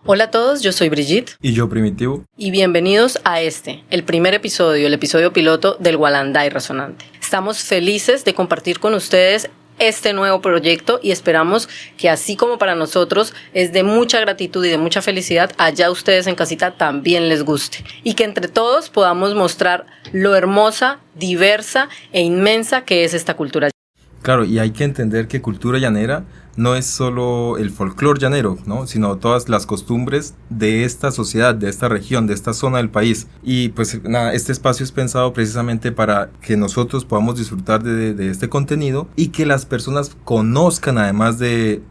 Hola a todos, yo soy Brigitte. Y yo Primitivo. Y bienvenidos a el primer episodio, el episodio piloto del Walanday Resonante. Estamos felices de compartir con ustedes este nuevo proyecto y esperamos que así como para nosotros es de mucha gratitud y de mucha felicidad, allá ustedes en casita también les guste. Y que entre todos podamos mostrar lo hermosa, diversa e inmensa que es esta cultura. Claro, y hay que entender que cultura llanera no es solo el folclore llanero, ¿no? Sino todas las costumbres de esta sociedad, de esta región, de esta zona del país. Y pues nada, este espacio es pensado precisamente para que nosotros podamos disfrutar de este contenido y que las personas conozcan además de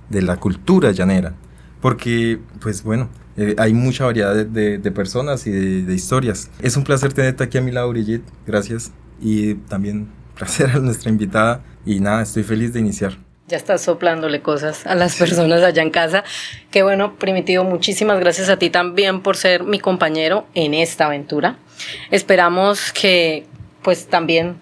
la cultura llanera. Porque, pues bueno, hay mucha variedad de personas y de historias. Es un placer tenerte aquí a mi lado, Brigitte. Gracias. Y también placer a nuestra invitada. Y nada, estoy feliz de iniciar. Ya estás soplándole cosas a las personas allá en casa. Qué bueno, Primitivo, muchísimas gracias a ti también por ser mi compañero en esta aventura. Esperamos que pues también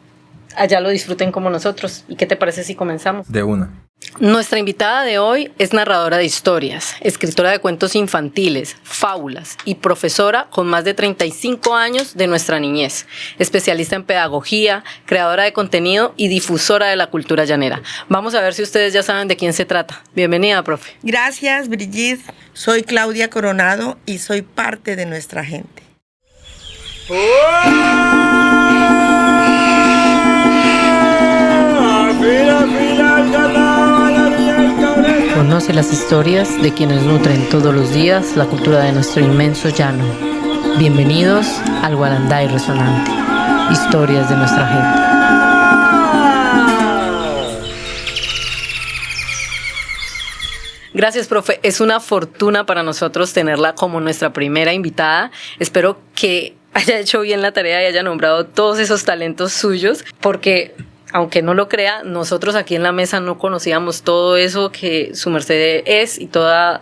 allá lo disfruten como nosotros. ¿Y qué te parece si comenzamos? De una. Nuestra invitada de hoy es narradora de historias, escritora de cuentos infantiles, fábulas y profesora con más de 35 años de nuestra niñez, especialista en pedagogía, creadora de contenido y difusora de la cultura llanera. Vamos a ver si ustedes ya saben de quién se trata. Bienvenida, profe. Gracias, Brigitte. Soy Claudia Coronado y soy parte de nuestra gente. Conoce las historias de quienes nutren todos los días la cultura de nuestro inmenso llano. Bienvenidos al Walanday Resonante. Historias de nuestra gente. Gracias, profe. Es una fortuna para nosotros tenerla como nuestra primera invitada. Espero que haya hecho bien la tarea y haya nombrado todos esos talentos suyos, porque aunque no lo crea, nosotros aquí en la mesa no conocíamos todo eso que su merced es y todo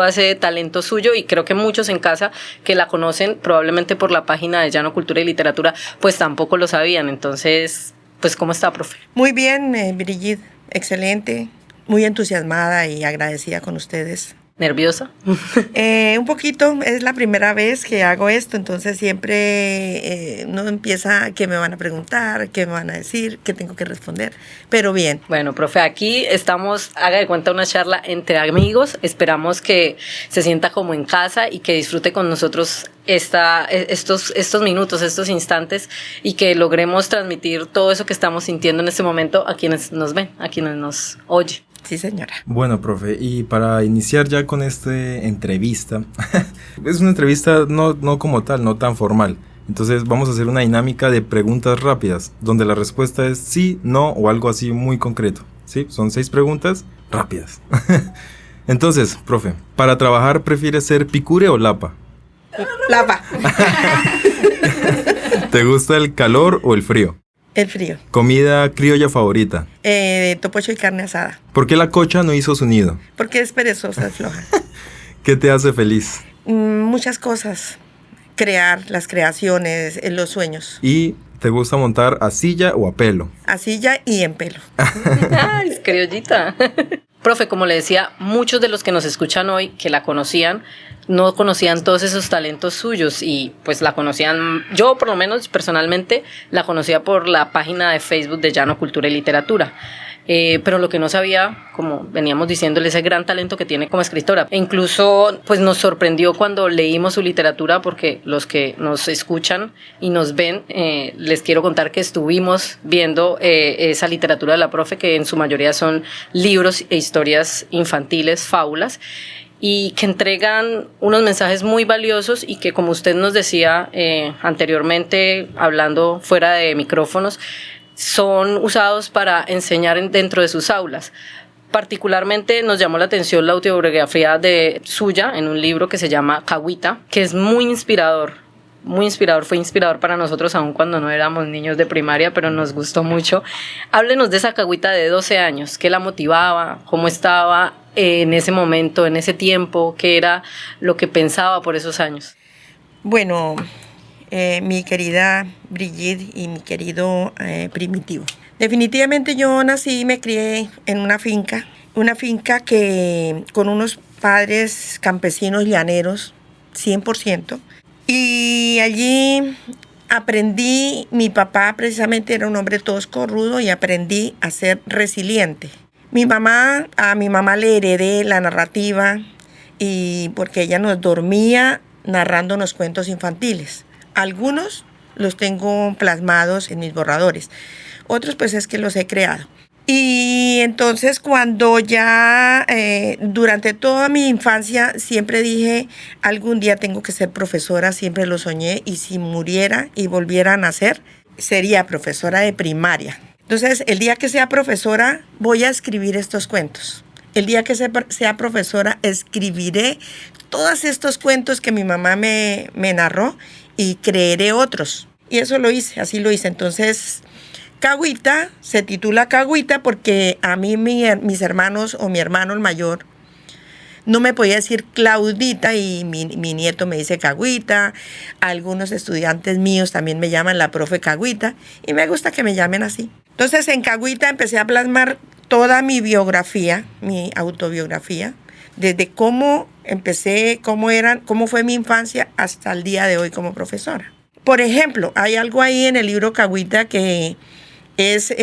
ese talento suyo, y creo que muchos en casa que la conocen probablemente por la página de Llano Cultura y Literatura, pues tampoco lo sabían. Entonces, pues, ¿cómo está, profe? Muy bien, Brigitte, excelente, muy entusiasmada y agradecida con ustedes. ¿Nerviosa? Un poquito, es la primera vez que hago esto, entonces siempre no empieza qué me van a preguntar, qué me van a decir, qué tengo que responder, pero bien. Bueno, profe, aquí estamos, haga de cuenta, una charla entre amigos. Esperamos que se sienta como en casa y que disfrute con nosotros estos minutos, estos instantes, y que logremos transmitir todo eso que estamos sintiendo en este momento a quienes nos ven, a quienes nos oyen. Sí, señora. Bueno, profe, y para iniciar ya con esta entrevista, es una entrevista no como tal, no tan formal. Entonces vamos a hacer una dinámica de preguntas rápidas, donde la respuesta es sí, no o algo así muy concreto. ¿Sí? Son 6 preguntas rápidas. Entonces, profe, ¿para trabajar prefieres ser picure o lapa? Lapa. ¿Te gusta el calor o el frío? El frío. ¿Comida criolla favorita? Topocho y carne asada. ¿Por qué la cocha no hizo su nido? Porque es perezosa, es floja. ¿Qué te hace feliz? Muchas cosas. Crear, las creaciones, los sueños. ¿Y te gusta montar a silla o a pelo? A silla y en pelo. ¡Ay, es criollita! Profe, como le decía, muchos de los que nos escuchan hoy, que la conocían, no conocían todos esos talentos suyos, y pues la conocían, yo por lo menos personalmente la conocía por la página de Facebook de Llano Cultura y Literatura. Pero lo que no sabía, como veníamos diciéndole, ese gran talento que tiene como escritora. E incluso pues nos sorprendió cuando leímos su literatura, porque los que nos escuchan y nos ven, les quiero contar que estuvimos viendo esa literatura de la profe, que en su mayoría son libros e historias infantiles, fábulas, y que entregan unos mensajes muy valiosos y que, como usted nos decía anteriormente, hablando fuera de micrófonos, son usados para enseñar dentro de sus aulas. Particularmente nos llamó la atención la autobiografía suya en un libro que se llama Cagüita, que es muy inspirador, fue inspirador para nosotros aun cuando no éramos niños de primaria, pero nos gustó mucho. Háblenos de esa Cagüita de 12 años, ¿qué la motivaba? ¿Cómo estaba en ese momento, en ese tiempo? ¿Qué era lo que pensaba por esos años? Bueno, mi querida Brigitte y mi querido Primitivo. Definitivamente yo nací y me crié en una finca una finca que con unos padres campesinos llaneros, 100%. Y allí aprendí, mi papá precisamente era un hombre tosco, rudo, y aprendí a ser resiliente. A mi mamá le heredé la narrativa y porque ella nos dormía narrándonos cuentos infantiles. Algunos los tengo plasmados en mis borradores, otros pues es que los he creado. Y entonces cuando ya durante toda mi infancia siempre dije, algún día tengo que ser profesora, siempre lo soñé, y si muriera y volviera a nacer, sería profesora de primaria. Entonces el día que sea profesora voy a escribir estos cuentos. El día que sea profesora escribiré todos estos cuentos que mi mamá me narró y creeré otros. Y eso lo hice, así lo hice. Entonces Cahuita se titula Cahuita porque a mí mis hermanos o mi hermano el mayor no me podía decir Claudita y mi nieto me dice Cahuita. Algunos estudiantes míos también me llaman la profe Cahuita y me gusta que me llamen así. Entonces en Cahuita empecé a plasmar toda mi biografía, mi autobiografía, desde cómo empecé, cómo fue mi infancia hasta el día de hoy como profesora. Por ejemplo, hay algo ahí en el libro Cahuita que es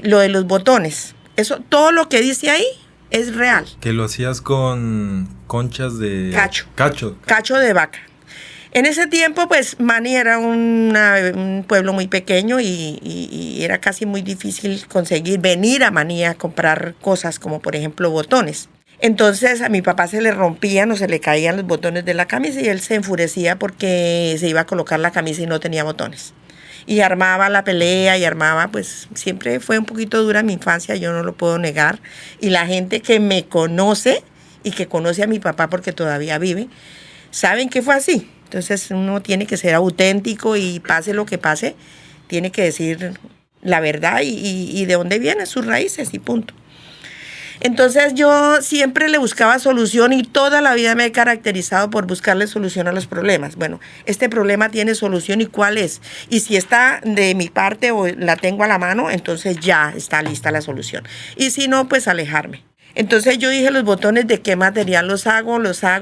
lo de los botones. Eso, todo lo que dice ahí es real. Que lo hacías con conchas de... Cacho de vaca. En ese tiempo, pues, Mani era un pueblo muy pequeño y era casi muy difícil venir a Mani a comprar cosas como, por ejemplo, botones. Entonces a mi papá se le rompían o se le caían los botones de la camisa y él se enfurecía porque se iba a colocar la camisa y no tenía botones. Y armaba la pelea y armaba, pues siempre fue un poquito dura mi infancia, yo no lo puedo negar. Y la gente que me conoce y que conoce a mi papá porque todavía vive, saben que fue así. Entonces uno tiene que ser auténtico y pase lo que pase, tiene que decir la verdad y de dónde vienen sus raíces y punto. Entonces yo siempre le buscaba solución y toda la vida me he caracterizado por buscarle solución a los problemas. Bueno, este problema tiene solución y cuál es. Y si está de mi parte o la tengo a la mano, entonces ya está lista la solución. Y si no, pues alejarme. Entonces yo dije, los botones, ¿de qué material los hago?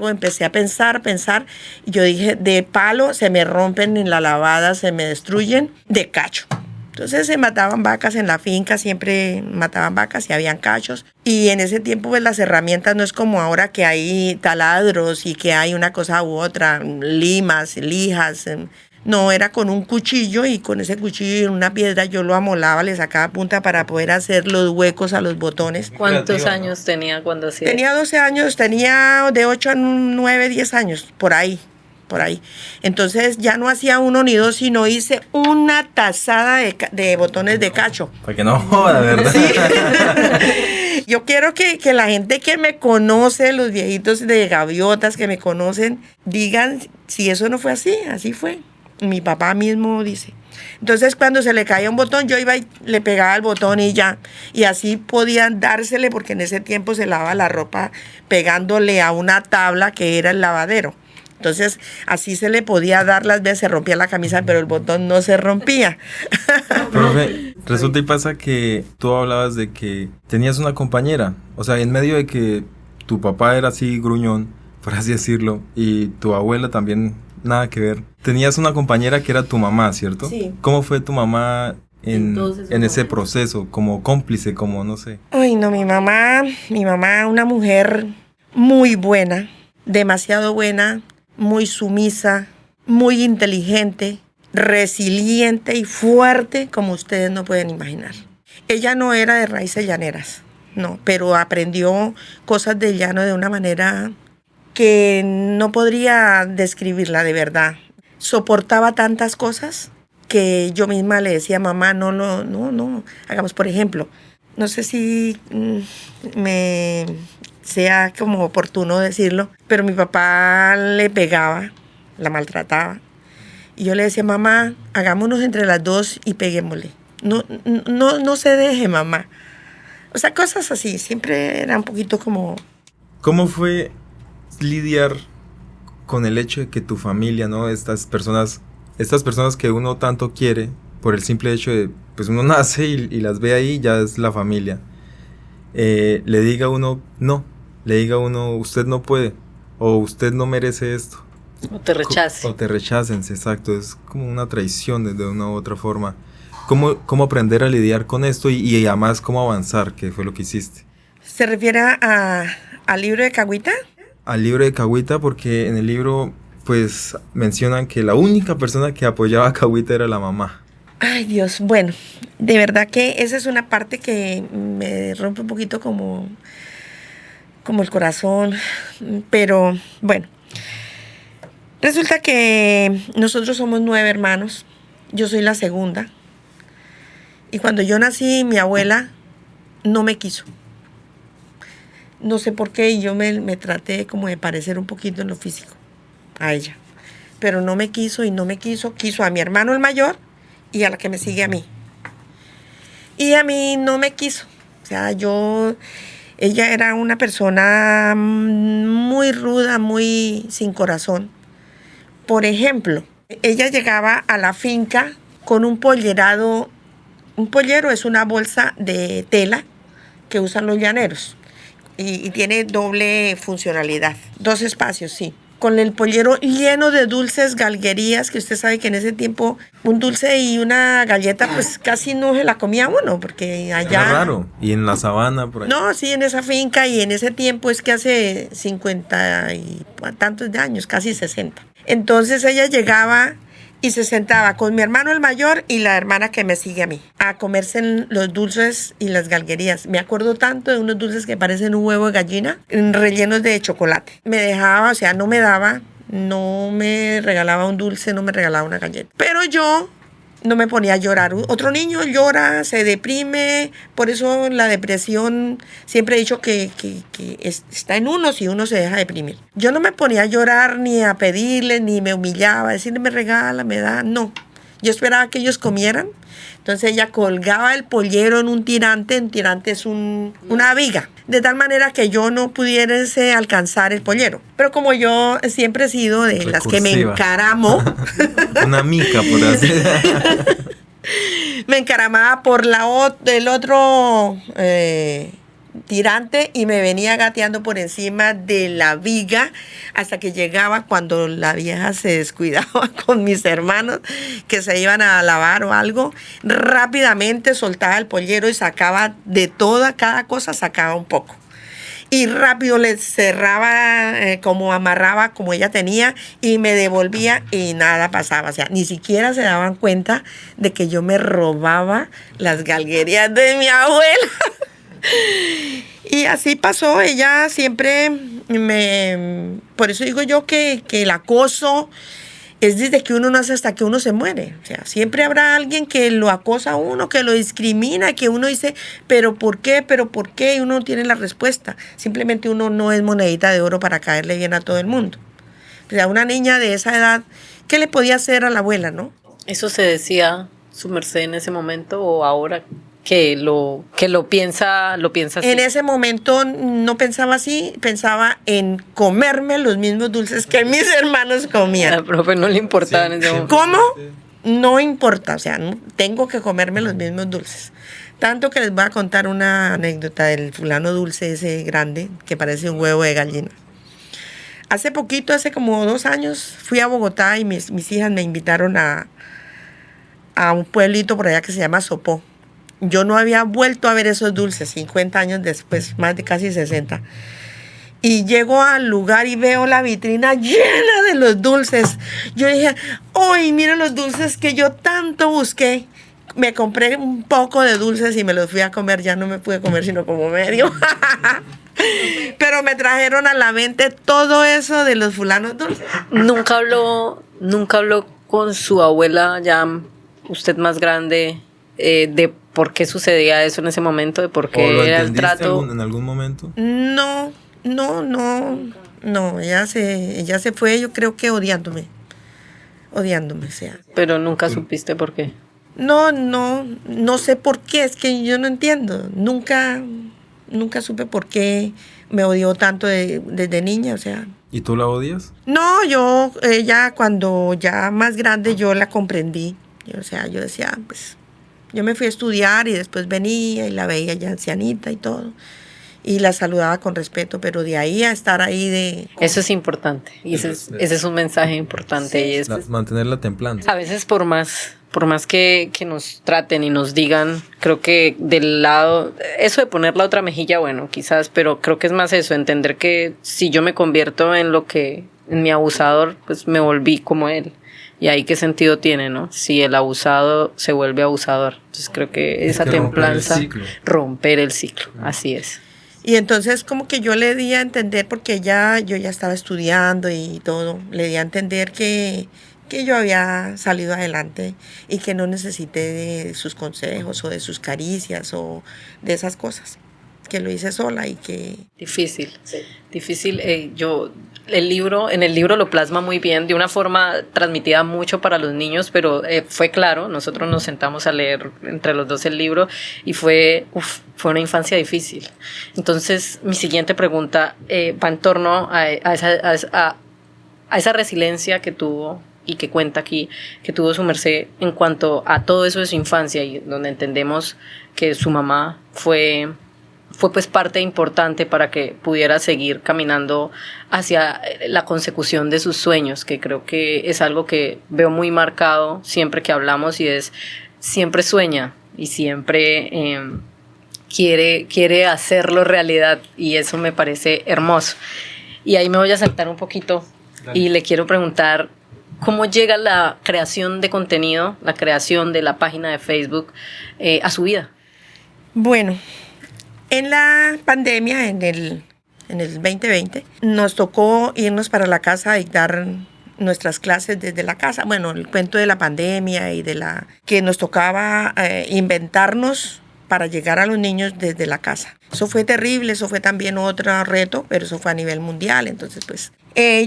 Empecé a pensar. Y yo dije, de palo se me rompen en la lavada, se me destruyen, de cacho. Entonces se mataban vacas en la finca, siempre mataban vacas y habían cachos. Y en ese tiempo pues las herramientas no es como ahora que hay taladros y que hay una cosa u otra, limas, lijas. No, era con un cuchillo y con ese cuchillo y una piedra yo lo amolaba, le sacaba punta para poder hacer los huecos a los botones. ¿Cuántos años tenía cuando hacía? Tenía 12 años, tenía de 8 a 9, 10 años, por ahí. Entonces ya no hacía uno ni dos, sino hice una tazada de botones de cacho. Para que no joda, ¿verdad? Sí. Yo quiero que la gente que me conoce, los viejitos de gaviotas que me conocen, digan si eso no fue así, así fue. Mi papá mismo dice. Entonces cuando se le caía un botón, yo iba y le pegaba el botón y ya. Y así podían dársele, porque en ese tiempo se lavaba la ropa pegándole a una tabla que era el lavadero. Entonces, así se le podía dar las veces, se rompía la camisa, pero el botón no se rompía. Profe, resulta y pasa que tú hablabas de que tenías una compañera, o sea, en medio de que tu papá era así gruñón, por así decirlo, y tu abuela también nada que ver. Tenías una compañera que era tu mamá, ¿cierto? Sí. ¿Cómo fue tu mamá en ese proceso, como cómplice, como no sé? Ay, no, mi mamá, una mujer muy buena, demasiado buena, muy sumisa, muy inteligente, resiliente y fuerte, como ustedes no pueden imaginar. Ella no era de raíces llaneras, no, pero aprendió cosas del llano de una manera que no podría describirla de verdad. Soportaba tantas cosas que yo misma le decía, mamá, no, hagamos, por ejemplo, no sé si me sea como oportuno decirlo, pero mi papá le pegaba, la maltrataba. Y yo le decía, mamá, hagámonos entre las dos y peguémosle. No se deje, mamá. O sea, cosas así, siempre era un poquito como... ¿Cómo fue lidiar con el hecho de que tu familia, ¿no? Estas personas que uno tanto quiere, por el simple hecho de, pues uno nace y las ve ahí, ya es la familia. le diga a uno no, le diga a uno usted no puede o usted no merece esto. O te rechace. O te rechacen, exacto, es como una traición de una u otra forma. ¿Cómo aprender a lidiar con esto y además cómo avanzar, que fue lo que hiciste? ¿Se refiere al libro de Cahuita? Al libro de Cahuita, porque en el libro pues mencionan que la única persona que apoyaba a Cahuita era la mamá. Ay, Dios, bueno, de verdad que esa es una parte que me rompe un poquito como el corazón, pero bueno. Resulta que nosotros somos 9 hermanos, yo soy la segunda, y cuando yo nací, mi abuela no me quiso. No sé por qué, y yo me traté como de parecer un poquito en lo físico a ella, pero no me quiso y no me quiso, quiso a mi hermano el mayor y a la que me sigue a mí. Y a mí no me quiso, o sea, ella era una persona muy ruda, muy sin corazón. Por ejemplo, ella llegaba a la finca con un pollerado. Un pollero es una bolsa de tela que usan los llaneros y tiene doble funcionalidad. 2 espacios, sí. Con el pollero lleno de dulces, galguerías, que usted sabe que en ese tiempo un dulce y una galleta pues casi no se la comía uno, porque allá... Era raro, y en la sabana por ahí. No, sí, en esa finca y en ese tiempo es que hace 50 y tantos de años, casi 60. Entonces ella llegaba y se sentaba con mi hermano el mayor y la hermana que me sigue a mí a comerse los dulces y las galguerías. Me acuerdo tanto de unos dulces que parecen un huevo de gallina rellenos de chocolate. Me dejaba, o sea, no me daba, no me regalaba un dulce, no me regalaba una galleta. Pero yo no me ponía a llorar. Otro niño llora, se deprime, por eso la depresión, siempre he dicho que está en uno si uno se deja deprimir. Yo no me ponía a llorar ni a pedirle, ni me humillaba, a decirle me regala, me da, no. Yo esperaba que ellos comieran, entonces ella colgaba el pollero en un tirante es una viga, de tal manera que yo no pudiese alcanzar el pollero. Pero como yo siempre he sido de las que me encaramo. Una mica, por así decirlo. Me encaramaba por el otro tirante y me venía gateando por encima de la viga hasta que llegaba cuando la vieja se descuidaba con mis hermanos que se iban a lavar o algo. Rápidamente soltaba el pollero y sacaba de cada cosa, sacaba un poco. Y rápido le cerraba, como amarraba como ella tenía y me devolvía y nada pasaba. O sea, ni siquiera se daban cuenta de que yo me robaba las galguerías de mi abuela. Y así pasó, ella siempre por eso digo yo que el acoso es desde que uno nace hasta que uno se muere. O sea, siempre habrá alguien que lo acosa a uno, que lo discrimina, que uno dice, ¿pero por qué? ¿Pero por qué? Y uno no tiene la respuesta. Simplemente uno no es monedita de oro para caerle bien a todo el mundo. O sea, una niña de esa edad, ¿qué le podía hacer a la abuela, no? ¿Eso se decía su merced en ese momento o ahora que lo piensa así? En ese momento no pensaba así, pensaba en comerme los mismos dulces que mis hermanos comían. Al profe no le importaba en ese momento. ¿Cómo? No importa, o sea, tengo que comerme los mismos dulces. Tanto que les voy a contar una anécdota del fulano dulce ese grande que parece un huevo de gallina. Hace poquito, hace como 2 años, fui a Bogotá y mis hijas me invitaron a un pueblito por allá que se llama Sopó. Yo no había vuelto a ver esos dulces 50 años después, más de casi 60. Y llego al lugar y veo la vitrina llena de los dulces. Yo dije, ¡ay, miren los dulces que yo tanto busqué! Me compré un poco de dulces y me los fui a comer. Ya no me pude comer sino como medio. Pero me trajeron a la mente todo eso de los fulanos dulces. Nunca habló con su abuela, ya usted más grande, de por qué sucedía eso en ese momento, de por qué era el trato. ¿En algún momento? No, ella se fue, yo creo que odiándome, o sea. Pero nunca supiste por qué. No sé por qué, es que yo no entiendo, nunca supe por qué me odió tanto desde niña, o sea. ¿Y tú la odias? No, ella cuando ya más grande yo la comprendí, o sea, yo decía, pues, yo me fui a estudiar y después venía y la veía ya ancianita y todo. y la saludaba con respeto, pero de ahí a estar ahí Eso es importante, y ese es un mensaje importante. Sí. Y es, mantener la templanza. A veces por más que nos traten y nos digan, creo que del lado, eso de poner la otra mejilla, bueno, quizás, pero creo que es más eso, entender que si yo me convierto en mi abusador, pues me volví como él. Y ahí qué sentido tiene, ¿no? Si el abusado se vuelve abusador. Entonces creo que esa templanza, romper el ciclo, así es. Y entonces como que yo le di a entender, porque yo ya estaba estudiando y todo, le di a entender que yo había salido adelante y que no necesité de sus consejos o de sus caricias o de esas cosas, que lo hice sola y que... Difícil, sí. Difícil. En el libro lo plasma muy bien, de una forma transmitida mucho para los niños, pero fue claro, nosotros nos sentamos a leer entre los dos el libro y fue una infancia difícil. Entonces, mi siguiente pregunta va en torno a esa resiliencia que tuvo y que cuenta aquí, que tuvo su merced en cuanto a todo eso de su infancia, y donde entendemos que su mamá fue pues parte importante para que pudiera seguir caminando hacia la consecución de sus sueños, que creo que es algo que veo muy marcado siempre que hablamos, y es siempre sueña y siempre quiere hacerlo realidad, y eso me parece hermoso. Y ahí me voy a saltar un poquito. Dale. Y le quiero preguntar cómo llega la creación de contenido, la creación de la página de Facebook a su vida. Bueno, en la pandemia, en el 2020, nos tocó irnos para la casa a dictar nuestras clases desde la casa. Bueno, el cuento de la pandemia y que nos tocaba inventarnos para llegar a los niños desde la casa. Eso fue terrible, eso fue también otro reto, pero eso fue a nivel mundial. Entonces, pues,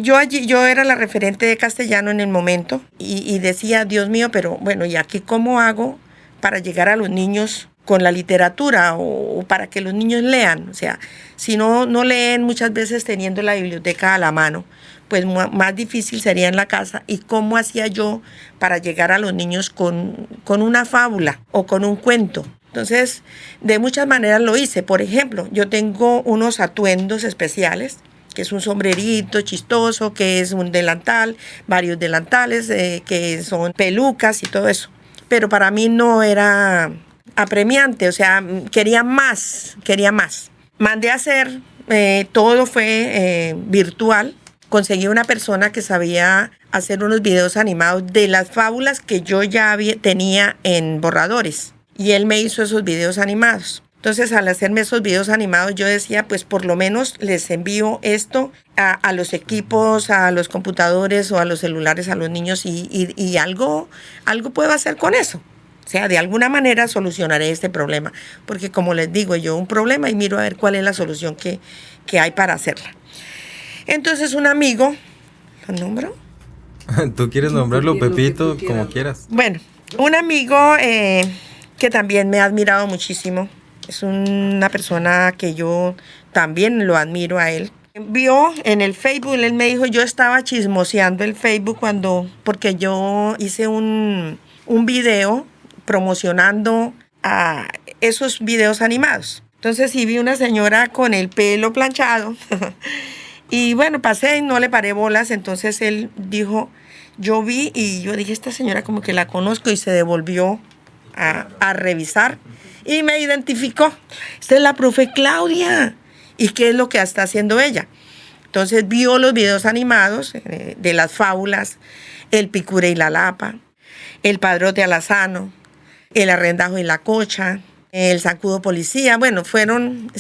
yo era la referente de castellano en el momento y decía, Dios mío, pero bueno, ¿y aquí cómo hago para llegar a los niños con la literatura o para que los niños lean? O sea, si no leen muchas veces teniendo la biblioteca a la mano, pues más difícil sería en la casa. ¿Y cómo hacía yo para llegar a los niños con una fábula o con un cuento? Entonces, de muchas maneras lo hice. Por ejemplo, yo tengo unos atuendos especiales, que es un sombrerito chistoso, que es un delantal, varios delantales, que son pelucas y todo eso. Pero para mí no era apremiante, o sea, quería más. Mandé a hacer, todo fue virtual. Conseguí una persona que sabía hacer unos videos animados de las fábulas que yo ya tenía en borradores. Y él me hizo esos videos animados. Entonces, al hacerme esos videos animados, yo decía, pues por lo menos les envío esto a los equipos, a los computadores o a los celulares, a los niños, y algo puedo hacer con eso. O sea, de alguna manera solucionaré este problema. Porque como les digo, yo un problema y miro a ver cuál es la solución que hay para hacerla. Entonces, un amigo, ¿lo nombro? Tú quieres nombrarlo, Pepito, como quieras. Bueno, un amigo que también me ha admirado muchísimo. Es una persona que yo también lo admiro a él. Vio en el Facebook, él me dijo, yo estaba chismoseando el Facebook porque yo hice un video promocionando a esos videos animados. Entonces sí vi una señora con el pelo planchado y bueno, pasé y no le paré bolas. Entonces él dijo, yo vi y yo dije, esta señora como que la conozco, y se devolvió a revisar y me identificó. Esta es la profe Claudia. ¿Y qué es lo que está haciendo ella? Entonces vio los videos animados de las fábulas, El Picure y la Lapa, El Padrote Alazano, El Arrendajo y la Cocha, El Zancudo Policía. Bueno, fueron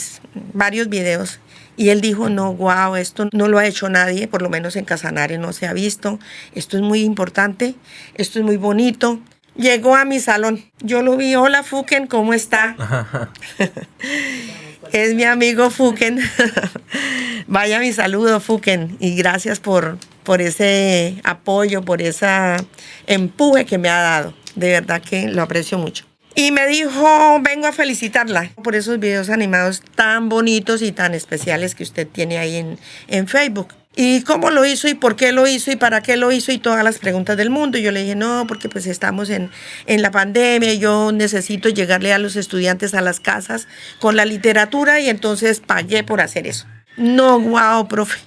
varios videos. Y él dijo, no, wow, esto no lo ha hecho nadie, por lo menos en Casanare no se ha visto. Esto es muy importante, esto es muy bonito. Llegó a mi salón. Yo lo vi. Hola, Fuken, ¿cómo está? Es mi amigo Fuken. Vaya mi saludo, Fuken. Y gracias por ese apoyo, por ese empuje que me ha dado. De verdad que lo aprecio mucho. Y me dijo, vengo a felicitarla por esos videos animados tan bonitos y tan especiales que usted tiene ahí en Facebook. ¿Y cómo lo hizo? ¿Y por qué lo hizo? ¿Y para qué lo hizo? Y todas las preguntas del mundo. Y yo le dije, no, porque pues estamos en la pandemia y yo necesito llegarle a los estudiantes a las casas con la literatura y entonces pagué por hacer eso. No, wow, profe,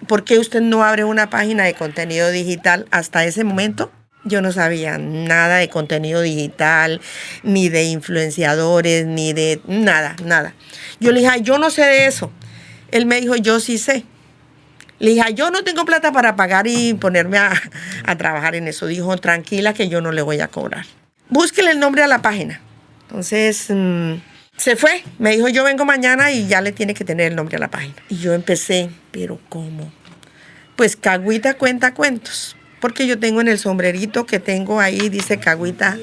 ¿por qué usted no abre una página de contenido digital? Hasta ese momento yo no sabía nada de contenido digital, ni de influenciadores, ni de nada, nada. Yo le dije, "Ay, yo no sé de eso". Él me dijo, yo sí sé. Le dije, "Ay, yo no tengo plata para pagar y ponerme a trabajar en eso". Dijo, tranquila que yo no le voy a cobrar. Búsquele el nombre a la página. Entonces se fue. Me dijo, yo vengo mañana y ya le tiene que tener el nombre a la página. Y yo empecé, pero ¿cómo? Pues Cagüita cuenta cuentos. Porque yo tengo en el sombrerito que tengo ahí, dice Cagüita.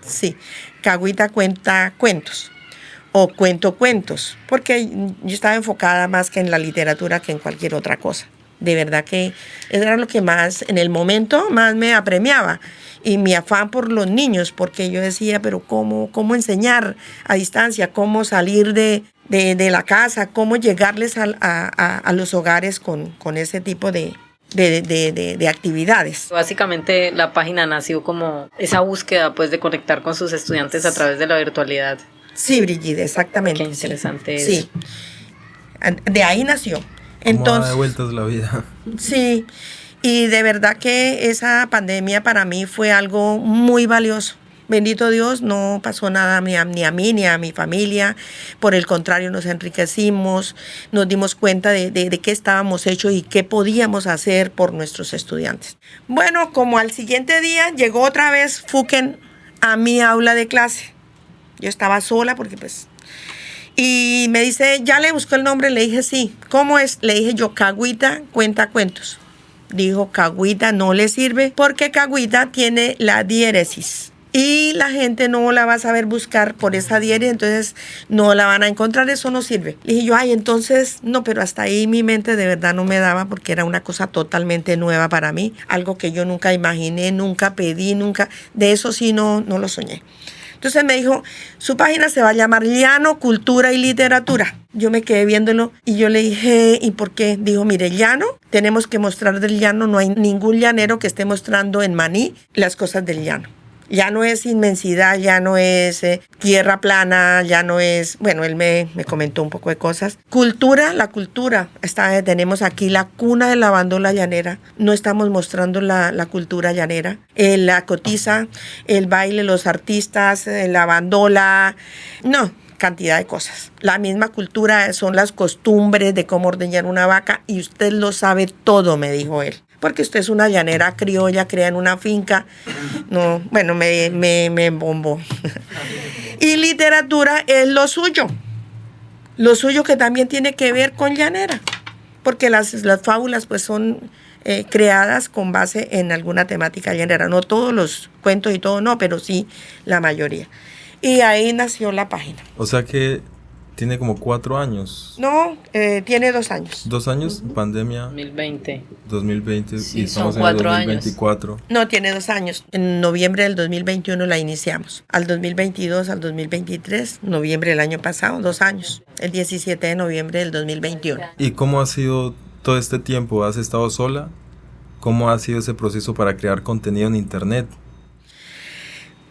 Sí, Cagüita cuenta cuentos. O cuento cuentos, porque yo estaba enfocada más que en la literatura que en cualquier otra cosa. De verdad que era lo que más, en el momento, más me apremiaba. Y mi afán por los niños, porque yo decía, pero ¿cómo enseñar a distancia? ¿Cómo salir de la casa? ¿Cómo llegarles a los hogares con ese tipo de actividades? Básicamente la página nació como esa búsqueda pues de conectar con sus estudiantes a través de la virtualidad. Sí, Brigitte, exactamente. Qué interesante sí. eso. Sí, de ahí nació. Entonces, ¿cómo da de vueltas la vida? Sí, y de verdad que esa pandemia para mí fue algo muy valioso. Bendito Dios, no pasó nada ni a mí ni a mi familia. Por el contrario, nos enriquecimos, nos dimos cuenta de qué estábamos hechos y qué podíamos hacer por nuestros estudiantes. Bueno, como al siguiente día llegó otra vez Fuken a mi aula de clase. Yo estaba sola porque pues... Y me dice, ¿ya le buscó el nombre? Le dije, sí. ¿Cómo es? Le dije yo, Cagüita cuenta cuentos. Dijo, Cagüita no le sirve porque Cagüita tiene la diéresis. Y la gente no la va a saber buscar por esa diéresis, entonces no la van a encontrar, eso no sirve. Le dije yo, ay, entonces, no, pero hasta ahí mi mente de verdad no me daba porque era una cosa totalmente nueva para mí. Algo que yo nunca imaginé, nunca pedí, nunca, de eso sí no lo soñé. Entonces me dijo, su página se va a llamar Llano, Cultura y Literatura. Yo me quedé viéndolo y yo le dije, ¿y por qué? Dijo, mire, llano, tenemos que mostrar del llano, no hay ningún llanero que esté mostrando en Maní las cosas del llano. Ya no es inmensidad, ya no es tierra plana, ya no es... Bueno, él me comentó un poco de cosas. Cultura, la cultura. Tenemos aquí la cuna de la bandola llanera. No estamos mostrando la cultura llanera. La cotiza, el baile, los artistas, la bandola. No, cantidad de cosas. La misma cultura son las costumbres de cómo ordeñar una vaca y usted lo sabe todo, me dijo él. Porque usted es una llanera criolla, crea en una finca. No, bueno, me embombó. Y literatura es lo suyo. Lo suyo que también tiene que ver con llanera. Porque las fábulas pues son creadas con base en alguna temática llanera. No todos los cuentos y todo, no, pero sí la mayoría. Y ahí nació la página. O sea que tiene como 4 años. No, tiene 2 años. 2 años, pandemia. 2020. Sí, y son estamos en 4 el 2024. años. No, tiene 2 años. En noviembre del 2021 la iniciamos. Al 2022, al 2023, noviembre del año pasado, 2 años. El 17 de noviembre del 2021. ¿Y cómo ha sido todo este tiempo? ¿Has estado sola? ¿Cómo ha sido ese proceso para crear contenido en internet?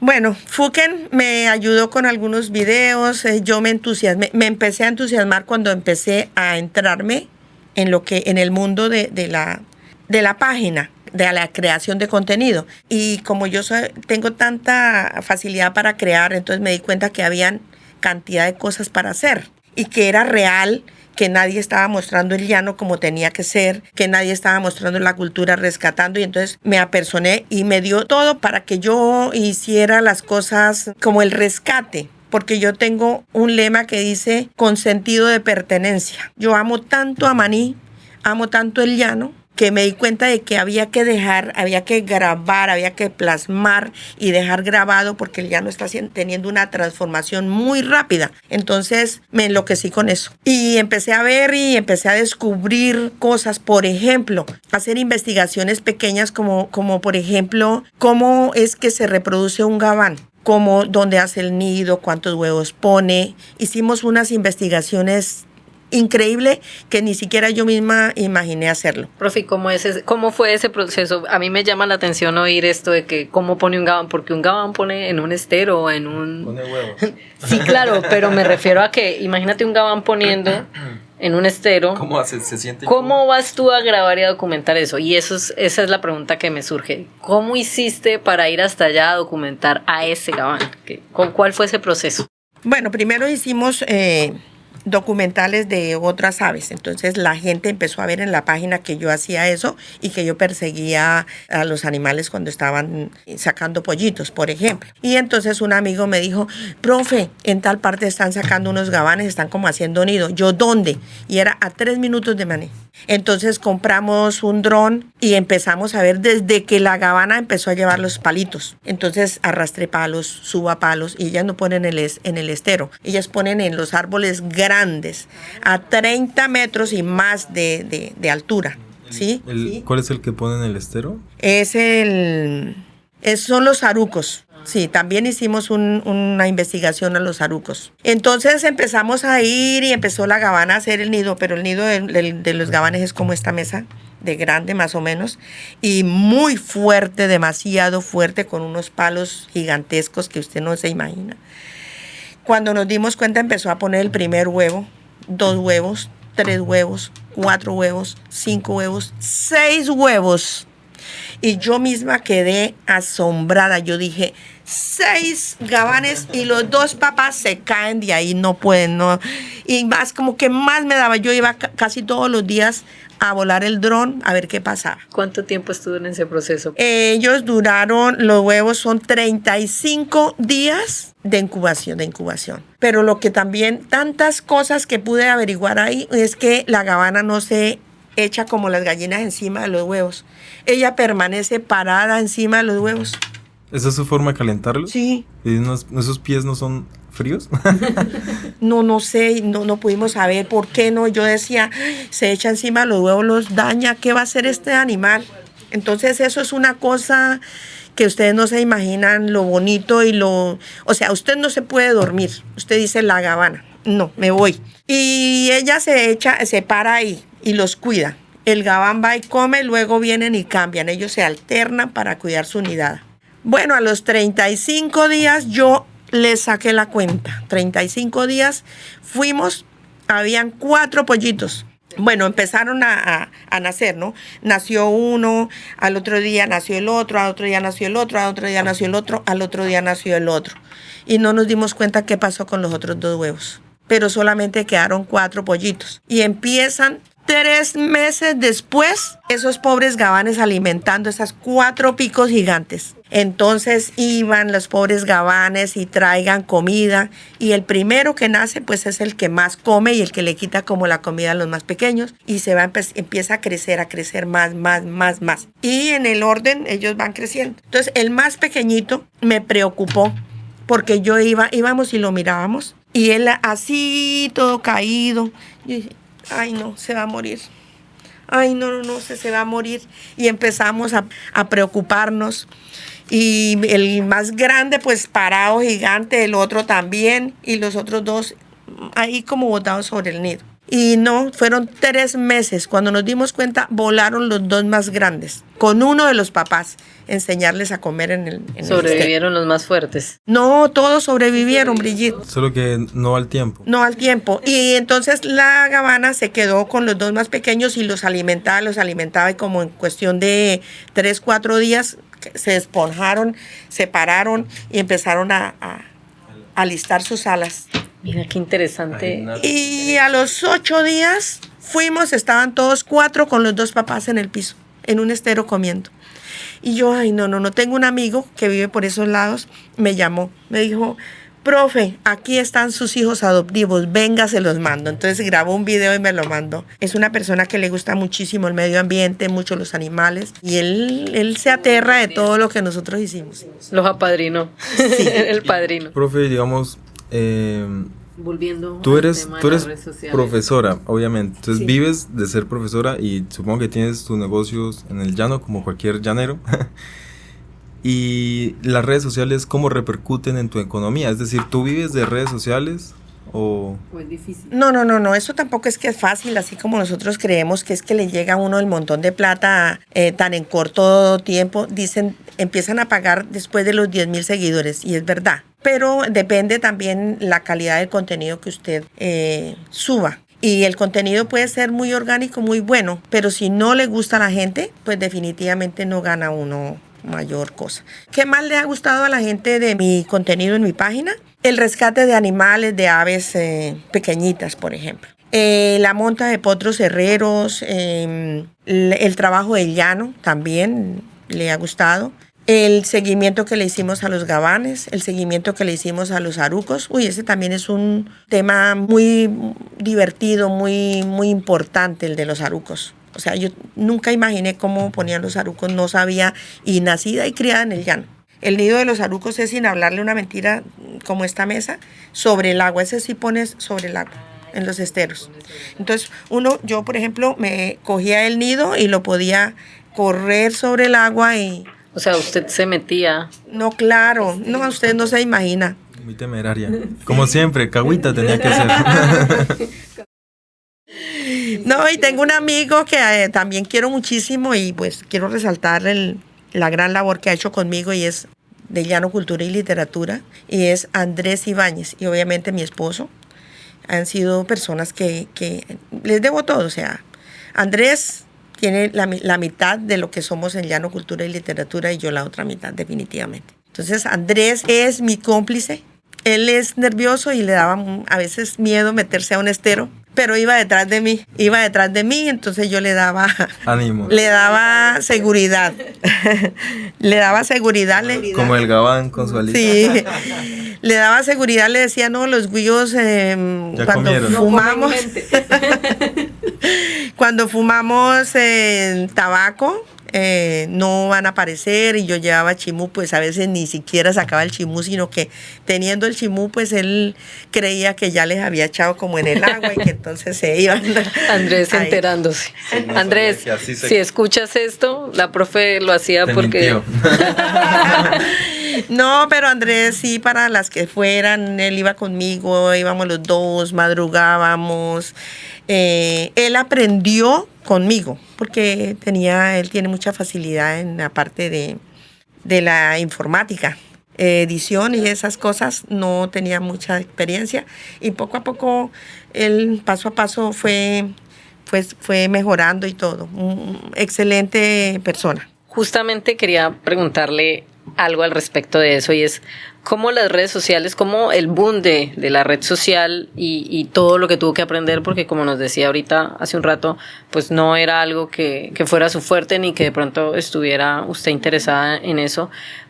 Bueno, Fuken me ayudó con algunos videos, yo me entusiasmé, me empecé a entusiasmar cuando empecé a entrarme en el mundo de la página, de la creación de contenido. Y como yo tengo tanta facilidad para crear, entonces me di cuenta que habían cantidad de cosas para hacer y que era real, que nadie estaba mostrando el llano como tenía que ser, que nadie estaba mostrando la cultura rescatando, y entonces me apersoné y me dio todo para que yo hiciera las cosas como el rescate, porque yo tengo un lema que dice con sentido de pertenencia. Yo amo tanto a Maní, amo tanto el llano, que me di cuenta de que había que dejar, había que grabar, había que plasmar y dejar grabado porque el llano está teniendo una transformación muy rápida. Entonces me enloquecí con eso. Y empecé a ver y empecé a descubrir cosas, por ejemplo, hacer investigaciones pequeñas como por ejemplo, cómo es que se reproduce un gabán. Como dónde hace el nido, cuántos huevos pone. Hicimos unas investigaciones increíble que ni siquiera yo misma imaginé hacerlo. Profe, ¿cómo fue ese proceso? A mí me llama la atención oír esto de que cómo pone un gabán, porque un gabán pone en un estero o en un... Pone huevos. Sí, claro, pero me refiero a que imagínate un gabán poniendo en un estero. ¿Cómo hace? ¿Se siente? ¿Cómo vas tú a grabar y a documentar eso? Y esa es la pregunta que me surge. ¿Cómo hiciste para ir hasta allá a documentar a ese gabán? ¿Cuál fue ese proceso? Bueno, primero hicimos documentales de otras aves. Entonces la gente empezó a ver en la página que yo hacía eso y que yo perseguía a los animales cuando estaban sacando pollitos, por ejemplo. Y entonces un amigo me dijo, profe, en tal parte están sacando unos gabanes, están como haciendo nido. ¿Yo dónde? Y era a 3 minutos de Maní. Entonces compramos un dron y empezamos a ver desde que la gabana empezó a llevar los palitos. Entonces arrastré palos, suba palos y ellas no ponen en el estero. Ellas ponen en los árboles grandes, a 30 metros y más de altura. ¿Sí? ¿Cuál es el que pone en el estero? Son los sarucos. Sí, también hicimos una investigación a los sarucos. Entonces empezamos a ir y empezó la gabana a hacer el nido, pero el nido de los gabanes es como esta mesa, de grande más o menos, y muy fuerte, demasiado fuerte, con unos palos gigantescos que usted no se imagina. Cuando nos dimos cuenta empezó a poner el primer huevo, 2 huevos, 3 huevos, 4 huevos, 5 huevos, 6 huevos. Y yo misma quedé asombrada. Yo dije, 6 gabanes y los 2 papás se caen de ahí, no pueden, no. Y más, como que más me daba. Yo iba casi todos los días a volar el dron a ver qué pasaba. ¿Cuánto tiempo estuvo en ese proceso? Ellos duraron, los huevos son 35 días de incubación. Pero lo que también, tantas cosas que pude averiguar ahí, es que la gabana no se echa como las gallinas encima de los huevos. Ella permanece parada encima de los huevos. ¿Esa es su forma de calentarlos? Sí. ¿Y esos pies no son fríos? No sé, no pudimos saber por qué no. Yo decía, se echa encima de los huevos, los daña, ¿qué va a hacer este animal? Entonces eso es una cosa que ustedes no se imaginan lo bonito y o sea, usted no se puede dormir. Usted dice la gabana, no, me voy. Y ella se para ahí y los cuida. El gabán va y come, luego vienen y cambian. Ellos se alternan para cuidar su nidada. Bueno, a los 35 días yo les saqué la cuenta. 35 días fuimos, habían 4 pollitos. Bueno, empezaron a nacer, ¿no? Nació uno, al otro día nació el otro, al otro día nació el otro, al otro día nació el otro, al otro día nació el otro. Y no nos dimos cuenta qué pasó con los otros 2 huevos. Pero solamente quedaron 4 pollitos. Y empiezan 3 meses después, esos pobres gabanes alimentando esas 4 picos gigantes. Entonces iban los pobres gabanes y traigan comida. Y el primero que nace, pues es el que más come y el que le quita como la comida a los más pequeños. Y empieza a crecer más. Y en el orden, ellos van creciendo. Entonces, el más pequeñito me preocupó porque íbamos y lo mirábamos. Y él así, todo caído. Yo dije, ay no, se va a morir. Ay no, se va a morir. Y empezamos a preocuparnos. Y el más grande pues parado gigante, el otro también. Y los otros 2 ahí como botados sobre el nido. Y no, fueron 3 meses. Cuando nos dimos cuenta, volaron los 2 más grandes. Con uno de los papás, enseñarles a comer en el ¿Sobrevivieron los más fuertes? No, todos sobrevivieron, Brigitte. Solo que no al tiempo. No al tiempo. Y entonces la gabana se quedó con los 2 más pequeños y los alimentaba y como en cuestión de 3, 4 días se esponjaron, se pararon y empezaron a alistar sus alas. Mira qué interesante. Y a los 8 días estaban todos 4 con los 2 papás en el piso, en un estero comiendo. Y yo, ay, no, tengo un amigo que vive por esos lados, me llamó, me dijo, profe, aquí están sus hijos adoptivos, venga, se los mando. Entonces grabó un video y me lo mandó. Es una persona que le gusta muchísimo el medio ambiente, mucho los animales, y él se aterra de todo lo que nosotros hicimos. Los apadrinó. Sí. El padrino. Profe, digamos, volviendo tú eres profesora, obviamente. Entonces Sí. vives de ser profesora y supongo que tienes tus negocios en el llano como cualquier llanero. Y las redes sociales, ¿cómo repercuten en tu economía? Es decir, ¿tú vives de redes sociales ¿O es difícil? No, eso tampoco es que es fácil, así como nosotros creemos que es que le llega a uno el montón de plata tan en corto tiempo. Dicen, empiezan a pagar después de los 10,000 seguidores, y es verdad. Pero depende también la calidad del contenido que usted suba. Y el contenido puede ser muy orgánico, muy bueno, pero si no le gusta a la gente, pues definitivamente no gana uno mayor cosa. ¿Qué más le ha gustado a la gente de mi contenido en mi página? El rescate de animales, de aves pequeñitas, por ejemplo. La monta de potros herreros, el trabajo del llano también le ha gustado. El seguimiento que le hicimos a los gabanes, el seguimiento que le hicimos a los arucos. Uy, ese también es un tema muy divertido, muy importante, el de los arucos. O sea, yo nunca imaginé cómo ponían los arucos, no sabía, y nacida y criada en el llano. El nido de los arucos es, sin hablarle una mentira, como esta mesa, sobre el agua. Ese sí pones sobre el agua, en los esteros. Entonces, yo por ejemplo, me cogía el nido y lo podía correr sobre el agua y... O sea, usted se metía... No, claro, no, usted no se imagina. Muy temeraria. Como siempre, cagüita tenía que ser. No, y tengo un amigo que también quiero muchísimo y pues quiero resaltar la gran labor que ha hecho conmigo, y es de Llano Cultura y Literatura, y es Andrés Ibáñez, y obviamente mi esposo. Han sido personas que les debo todo. O sea, Andrés tiene la mitad de lo que somos en Llano Cultura y Literatura, y yo la otra mitad, definitivamente. Entonces, Andrés es mi cómplice. Él es nervioso y le daba a veces miedo meterse a un estero, pero iba detrás de mí, entonces yo le daba ánimo, le daba seguridad, como el gabán con su alita. Sí, le daba seguridad, le decía, no, los grillos cuando comieron. fumamos, cuando fumamos tabaco, no van a aparecer, y yo llevaba chimú, pues a veces ni siquiera sacaba el chimú, sino que teniendo el chimú, pues él creía que ya les había echado como en el agua y que entonces se iban. Andrés enterándose. Sí, no, Andrés, si escuchas esto, la profe lo hacía porque... No, pero Andrés sí, para las que fueran, él iba conmigo, íbamos los dos, madrugábamos. Él aprendió conmigo, porque él tiene mucha facilidad en la parte de la informática, edición y esas cosas. No tenía mucha experiencia, y poco a poco él paso a paso fue mejorando y todo. Excelente persona. Justamente quería preguntarle algo al respecto de eso, y es cómo las redes sociales, cómo el boom de la red social y todo lo que tuvo que aprender, porque como nos decía ahorita hace un rato, pues no era algo que fuera su fuerte, ni que de pronto estuviera usted interesada en eso.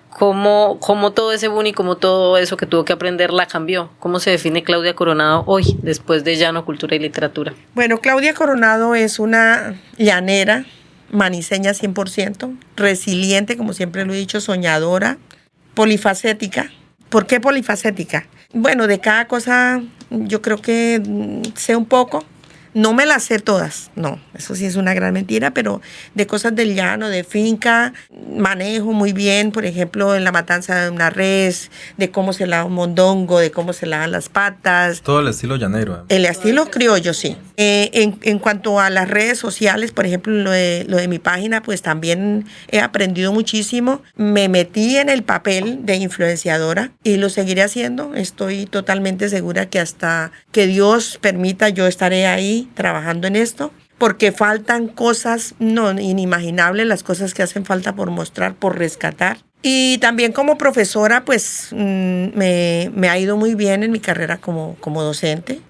¿Cómo todo ese boom y cómo todo eso que tuvo que aprender la cambió? ¿Cómo se define Claudia Coronado hoy, después de Llano Cultura y Literatura? Bueno, Claudia Coronado es una llanera, maniseña 100%, resiliente, como siempre lo he dicho, soñadora, polifacética. ¿Por qué polifacética? Bueno, de cada cosa yo creo que sé un poco. No me las sé todas, no, eso sí es una gran mentira, pero de cosas del llano, de finca, manejo muy bien, por ejemplo, en la matanza de una res, de cómo se lava un mondongo, de cómo se lavan las patas. Todo el estilo llanero. El estilo criollo, sí. En cuanto a las redes sociales, por ejemplo, lo de mi página, pues también he aprendido muchísimo. Me metí en el papel de influenciadora y lo seguiré haciendo. Estoy totalmente segura que hasta que Dios permita, yo estaré ahí trabajando en esto, porque faltan cosas inimaginables, las cosas que hacen falta por mostrar, por rescatar. Y también como profesora, pues me ha ido muy bien en mi carrera como docente.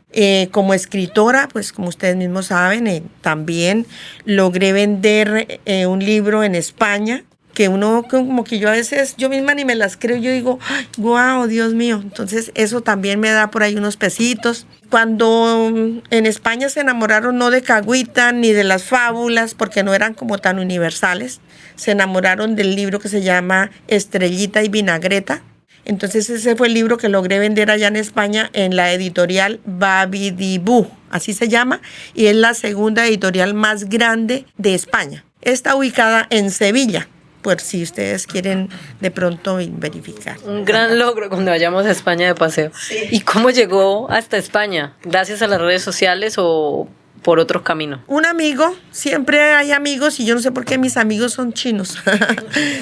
Como escritora, pues como ustedes mismos saben, también logré vender un libro en España, que como que yo a veces, yo misma ni me las creo, yo digo, ¡ay, guau, Dios mío! Entonces eso también me da por ahí unos pesitos. Cuando en España se enamoraron no de Cagüita ni de las fábulas, porque no eran como tan universales, se enamoraron del libro que se llama Estrellita y Vinagreta. Entonces ese fue el libro que logré vender allá en España en la editorial Babidibú, así se llama, y es la segunda editorial más grande de España. Está ubicada en Sevilla, por si ustedes quieren de pronto verificar. Un gran logro cuando vayamos a España de paseo. Sí. ¿Y cómo llegó hasta España? ¿Gracias a las redes sociales o por otros caminos? Un amigo, siempre hay amigos y yo no sé por qué mis amigos son chinos,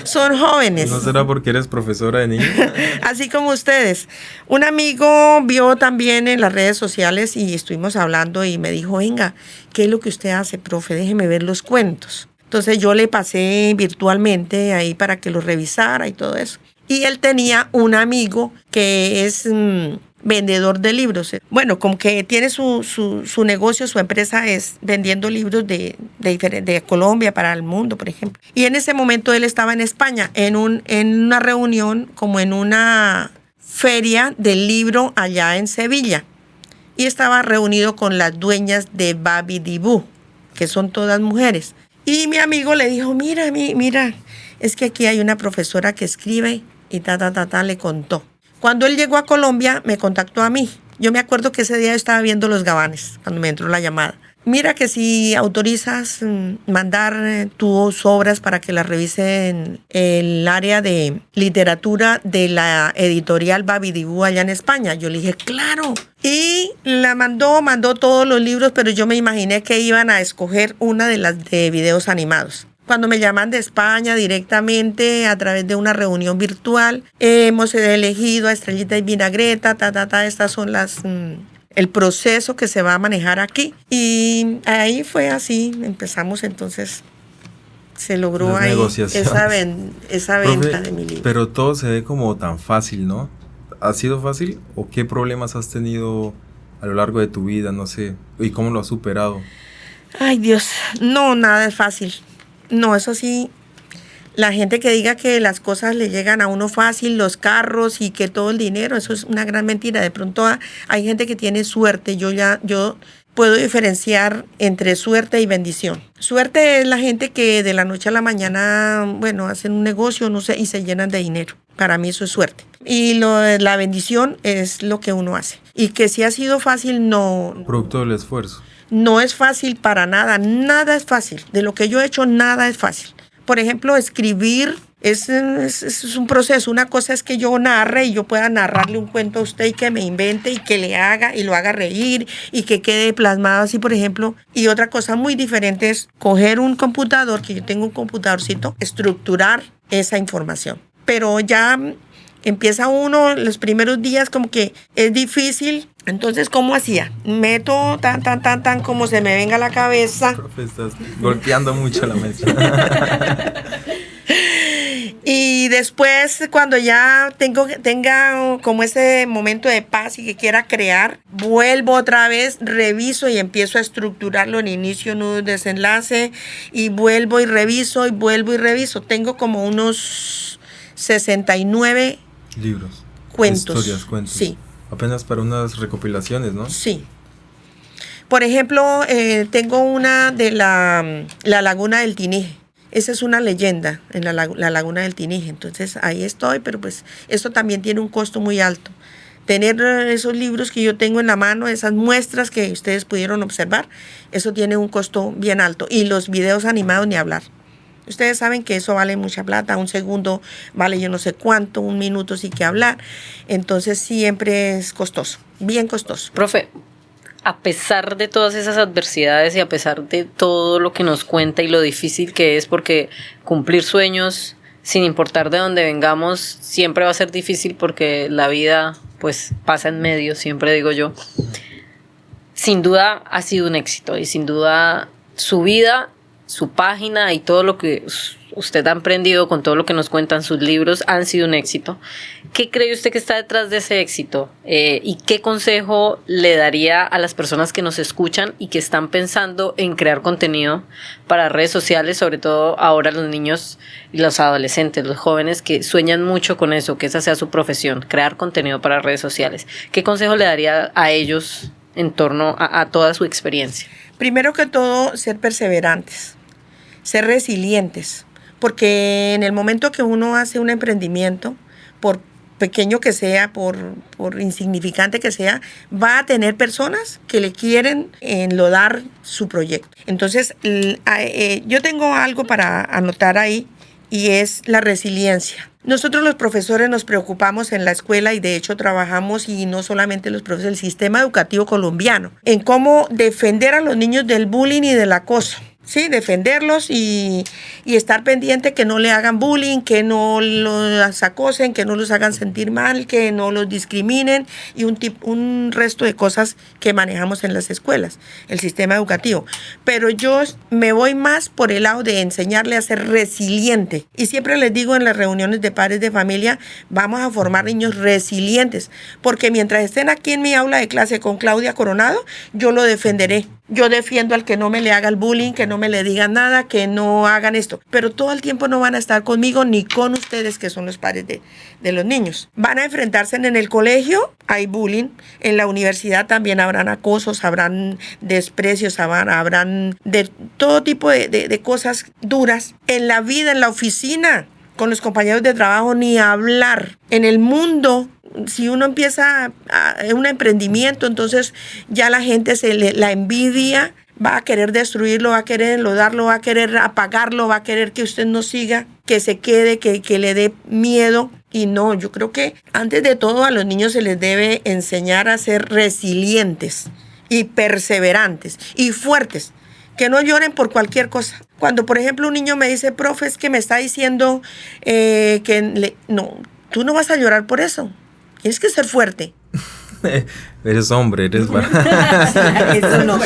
son jóvenes. ¿No será porque eres profesora de niños? Así como ustedes. Un amigo vio también en las redes sociales y estuvimos hablando y me dijo, venga, ¿qué es lo que usted hace, profe? Déjeme ver los cuentos. Entonces yo le pasé virtualmente ahí para que los revisara y todo eso. Y él tenía un amigo que es vendedor de libros. Bueno, como que tiene su negocio, su empresa es vendiendo libros de Colombia para el mundo, por ejemplo. Y en ese momento él estaba en España, en una reunión, como en una feria del libro allá en Sevilla. Y estaba reunido con las dueñas de Babidibú, que son todas mujeres. Y mi amigo le dijo, mira, es que aquí hay una profesora que escribe y le contó. Cuando él llegó a Colombia, me contactó a mí. Yo me acuerdo que ese día yo estaba viendo Los Gabanes, cuando me entró la llamada. Mira que si autorizas mandar tus obras para que las revise en el área de literatura de la editorial Babidibú allá en España. Yo le dije, claro. Y la mandó todos los libros, pero yo me imaginé que iban a escoger una de las de videos animados. Cuando me llaman de España directamente a través de una reunión virtual, hemos elegido a Estrellita y Vinagreta, estas son el proceso que se va a manejar aquí. Y ahí fue así, empezamos entonces, se logró las ahí esa venta Profe, de mi libro. pero todo se ve como tan fácil, ¿no? ¿Ha sido fácil o qué problemas has tenido a lo largo de tu vida, no sé, y cómo lo has superado? Ay Dios, no, nada es fácil. No, eso sí, la gente que diga que las cosas le llegan a uno fácil, los carros y que todo el dinero, eso es una gran mentira. De pronto hay gente que tiene suerte. Yo puedo diferenciar entre suerte y bendición. Suerte es la gente que de la noche a la mañana, bueno, hacen un negocio, no sé, y se llenan de dinero. Para mí eso es suerte. Y la bendición es lo que uno hace. Y que si ha sido fácil, no. Producto del esfuerzo. No es fácil para nada, nada es fácil. De lo que yo he hecho, nada es fácil. Por ejemplo, escribir es un proceso. Una cosa es que yo narre y yo pueda narrarle un cuento a usted y que me invente y que le haga y lo haga reír y que quede plasmado así, por ejemplo. Y otra cosa muy diferente es coger un computador, que yo tengo un computadorcito, estructurar esa información. Pero ya empieza uno los primeros días como que es difícil. Entonces, ¿cómo hacía? Meto tan, como se me venga a la cabeza. Profe, estás golpeando mucho la mesa. Y después, cuando ya tenga como ese momento de paz y que quiera crear, vuelvo otra vez, reviso y empiezo a estructurarlo en inicio, nudo, desenlace, y vuelvo y reviso, y vuelvo y reviso. Tengo como unos 69 libros. Cuentos. Historias, cuentos. Sí. Apenas para unas recopilaciones, ¿no? Sí. Por ejemplo, tengo una de la Laguna del Tinije. Esa es una leyenda en la Laguna del Tinije. Entonces ahí estoy, pero pues esto también tiene un costo muy alto. Tener esos libros que yo tengo en la mano, esas muestras que ustedes pudieron observar, eso tiene un costo bien alto. Y los videos animados ni hablar. Ustedes saben que eso vale mucha plata, un segundo vale yo no sé cuánto, un minuto sí que hablar. Entonces siempre es costoso, bien costoso. Profe, a pesar de todas esas adversidades y a pesar de todo lo que nos cuenta y lo difícil que es, porque cumplir sueños, sin importar de dónde vengamos, siempre va a ser difícil porque la vida pues pasa en medio, siempre digo yo. Sin duda ha sido un éxito y sin duda su vida, su página y todo lo que usted ha emprendido con todo lo que nos cuentan sus libros han sido un éxito. ¿Qué cree usted que está detrás de ese éxito? ¿Y qué consejo le daría a las personas que nos escuchan y que están pensando en crear contenido para redes sociales, sobre todo ahora los niños y los adolescentes, los jóvenes que sueñan mucho con eso, que esa sea su profesión, crear contenido para redes sociales? ¿Qué consejo le daría a ellos en torno a toda su experiencia? Primero que todo, ser perseverantes, ser resilientes, porque en el momento que uno hace un emprendimiento, por pequeño que sea, por insignificante que sea, va a tener personas que le quieren enlodar su proyecto. Entonces, yo tengo algo para anotar ahí, y es la resiliencia. Nosotros los profesores nos preocupamos en la escuela y de hecho trabajamos, y no solamente los profesores, el sistema educativo colombiano, en cómo defender a los niños del bullying y del acoso. Sí, defenderlos y estar pendiente que no le hagan bullying, que no los acosen, que no los hagan sentir mal, que no los discriminen y un resto de cosas que manejamos en las escuelas, el sistema educativo. Pero yo me voy más por el lado de enseñarle a ser resiliente. Y siempre les digo en las reuniones de padres de familia, vamos a formar niños resilientes, porque mientras estén aquí en mi aula de clase con Claudia Coronado, yo lo defenderé. Yo defiendo al que no me le haga el bullying, que no me le digan nada, que no hagan esto. Pero todo el tiempo no van a estar conmigo ni con ustedes, que son los padres de los niños. Van a enfrentarse en el colegio, hay bullying. En la universidad también habrán acosos, habrán desprecios, habrán de todo tipo de cosas duras. En la vida, en la oficina, con los compañeros de trabajo, ni hablar. En el mundo, si uno empieza un emprendimiento, entonces ya la gente la envidia, va a querer destruirlo, va a querer enlodarlo, va a querer apagarlo, va a querer que usted no siga, que se quede, que le dé miedo. Y no, yo creo que antes de todo a los niños se les debe enseñar a ser resilientes y perseverantes y fuertes. Que no lloren por cualquier cosa. Cuando, por ejemplo, un niño me dice, profe, es que me está diciendo no, tú no vas a llorar por eso. Tienes que ser fuerte. Eres hombre, eres Eso no.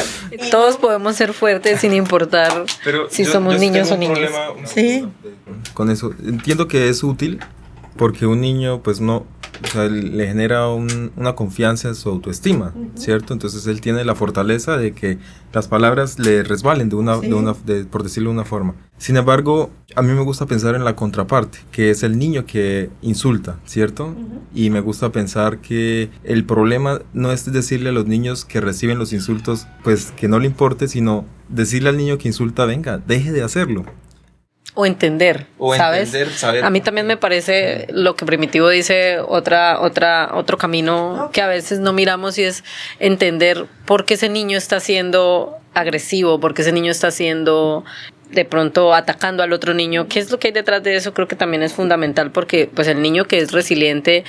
Todos podemos ser fuertes sin importar si somos niños o niñas. Sí. Con eso, entiendo que es útil porque un niño, pues no, o sea, le genera una confianza en su autoestima, ¿cierto? Entonces él tiene la fortaleza de que las palabras le resbalen por decirlo de una forma. Sin embargo, a mí me gusta pensar en la contraparte, que es el niño que insulta, ¿cierto? Y me gusta pensar que el problema no es decirle a los niños que reciben los insultos, pues que no le importe, sino decirle al niño que insulta, venga, deje de hacerlo. O entender, ¿sabes? Saber. A mí también me parece lo que Primitivo dice, otro camino que a veces no miramos, y es entender por qué ese niño está siendo agresivo, por qué ese niño está siendo de pronto atacando al otro niño. ¿Qué es lo que hay detrás de eso? Creo que también es fundamental, porque pues el niño que es resiliente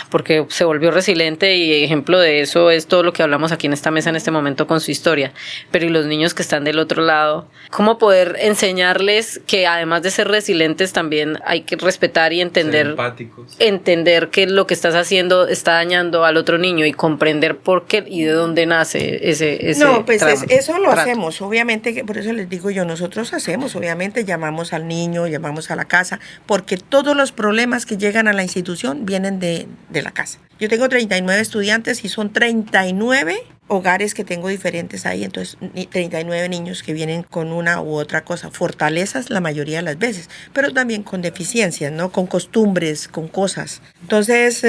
porque se volvió resiliente, y ejemplo de eso es todo lo que hablamos aquí en esta mesa en este momento con su historia. Pero y los niños que están del otro lado, ¿cómo poder enseñarles que además de ser resilientes también hay que respetar y entender, ser empáticos, entender que lo que estás haciendo está dañando al otro niño y comprender por qué y de dónde nace ese no, pues eso lo trato. Hacemos, obviamente, por eso les digo yo, nosotros hacemos, obviamente llamamos al niño, llamamos a la casa, porque todos los problemas que llegan a la institución vienen de la casa. Yo tengo 39 estudiantes y son 39 hogares que tengo diferentes ahí, entonces 39 niños que vienen con una u otra cosa, fortalezas la mayoría de las veces, pero también con deficiencias, ¿no? Con costumbres, con cosas. Entonces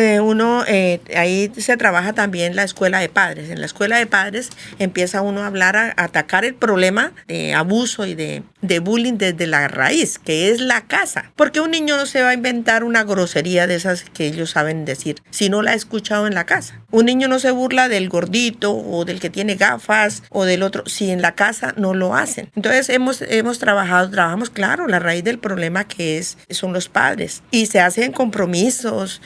ahí se trabaja también la escuela de padres. En la escuela de padres empieza uno a hablar, a atacar el problema de abuso y de bullying desde la raíz, que es la casa. Porque un niño no se va a inventar una grosería de esas que ellos saben decir, si no la ha escuchado en la casa. Un niño no se burla del gordito o del que tiene gafas o del otro, si en la casa no lo hacen. Entonces trabajamos, claro, la raíz del problema son los padres. Y se hacen compromisos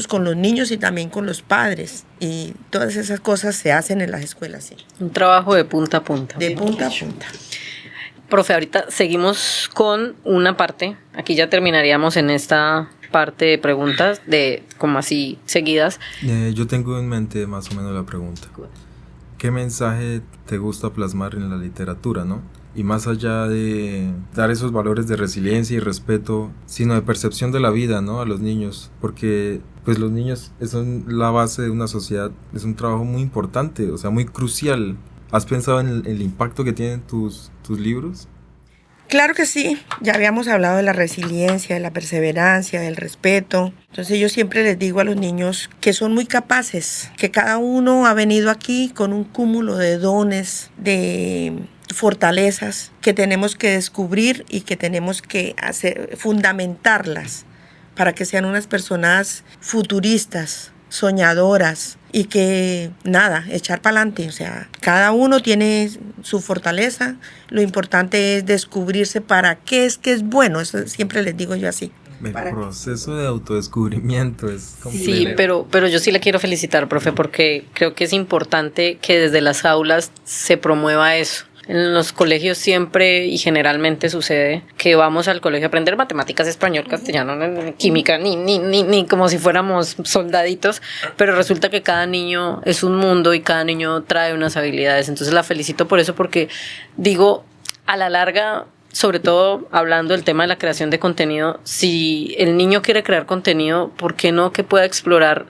con los niños y también con los padres. Y todas esas cosas se hacen en las escuelas, sí. Un trabajo de punta a punta. De punta a punta. Profe, ahorita seguimos con una parte. Aquí ya terminaríamos en esta parte de preguntas, de como así seguidas. Yo tengo en mente más o menos la pregunta. ¿Qué mensaje te gusta plasmar en la literatura, no? Y más allá de dar esos valores de resiliencia y respeto, sino de percepción de la vida, ¿no? A los niños, porque pues los niños son la base de una sociedad, es un trabajo muy importante, o sea, muy crucial. ¿Has pensado en el impacto que tienen tus libros? Claro que sí, ya habíamos hablado de la resiliencia, de la perseverancia, del respeto. Entonces yo siempre les digo a los niños que son muy capaces, que cada uno ha venido aquí con un cúmulo de dones, de fortalezas que tenemos que descubrir y que tenemos que fundamentarlas para que sean unas personas futuristas, soñadoras, y que nada, echar para adelante. O sea, cada uno tiene su fortaleza. Lo importante es descubrirse para qué es que es bueno. Eso siempre les digo yo así. El proceso de autodescubrimiento es complejo. Sí, pero yo sí le quiero felicitar, profe, porque creo que es importante que desde las aulas se promueva eso. En los colegios siempre y generalmente sucede que vamos al colegio a aprender matemáticas, español, castellano, química, ni como si fuéramos soldaditos, pero resulta que cada niño es un mundo y cada niño trae unas habilidades. Entonces la felicito por eso, porque digo, a la larga, sobre todo hablando del tema de la creación de contenido, si el niño quiere crear contenido, ¿por qué no que pueda explorar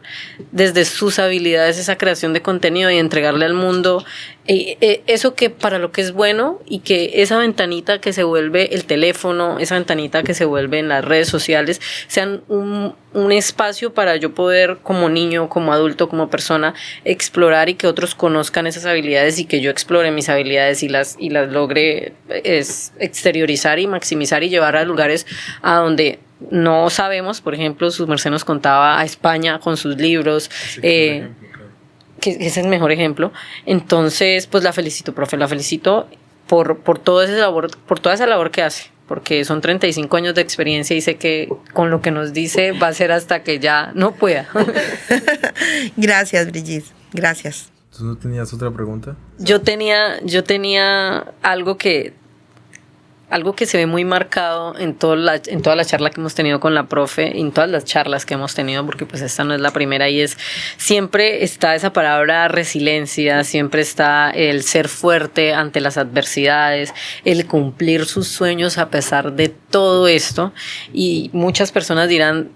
desde sus habilidades esa creación de contenido y entregarle al mundo eso que para lo que es bueno, y que esa ventanita que se vuelve el teléfono, esa ventanita que se vuelve en las redes sociales, sean un espacio para yo poder como niño, como adulto, como persona, explorar y que otros conozcan esas habilidades y que yo explore mis habilidades y las logre exteriorizar y maximizar y llevar a lugares a donde no sabemos. Por ejemplo, su merced nos contaba a España con sus libros, Sí, ejemplo, claro. que ese es el mejor ejemplo. Entonces, pues la felicito, profe, la felicito por toda esa labor que hace, porque son 35 años de experiencia y sé que con lo que nos dice va a ser hasta que ya no pueda. Gracias, Brigitte, gracias. ¿Tú no tenías otra pregunta? Yo tenía algo que se ve muy marcado en toda la charla que hemos tenido con la profe, en todas las charlas que hemos tenido, porque pues esta no es la primera, y es, siempre está esa palabra resiliencia, siempre está el ser fuerte ante las adversidades, el cumplir sus sueños a pesar de todo esto. Y muchas personas dirán,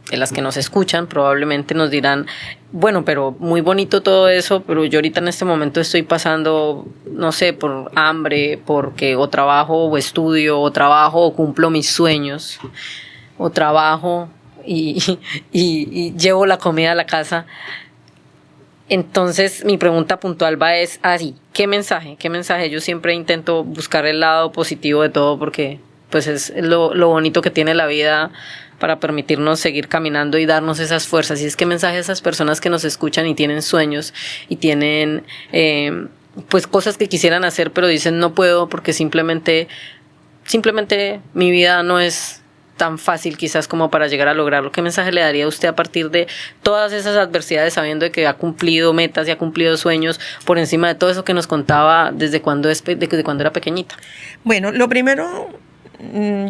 de las que nos escuchan, probablemente nos dirán, bueno, pero muy bonito todo eso, pero yo ahorita en este momento estoy pasando, no sé, por hambre, porque o trabajo o estudio, o trabajo o cumplo mis sueños, o trabajo y llevo la comida a la casa. Entonces mi pregunta puntual es así, ¿qué mensaje? Yo siempre intento buscar el lado positivo de todo, porque pues es lo bonito que tiene la vida para permitirnos seguir caminando y darnos esas fuerzas. Y es que mensaje a esas personas que nos escuchan y tienen sueños y tienen pues cosas que quisieran hacer, pero dicen no puedo porque simplemente mi vida no es tan fácil quizás como para llegar a lograrlo. ¿Qué mensaje le daría a usted a partir de todas esas adversidades, sabiendo de que ha cumplido metas y ha cumplido sueños por encima de todo eso que nos contaba desde cuando era pequeñita? Bueno, lo primero,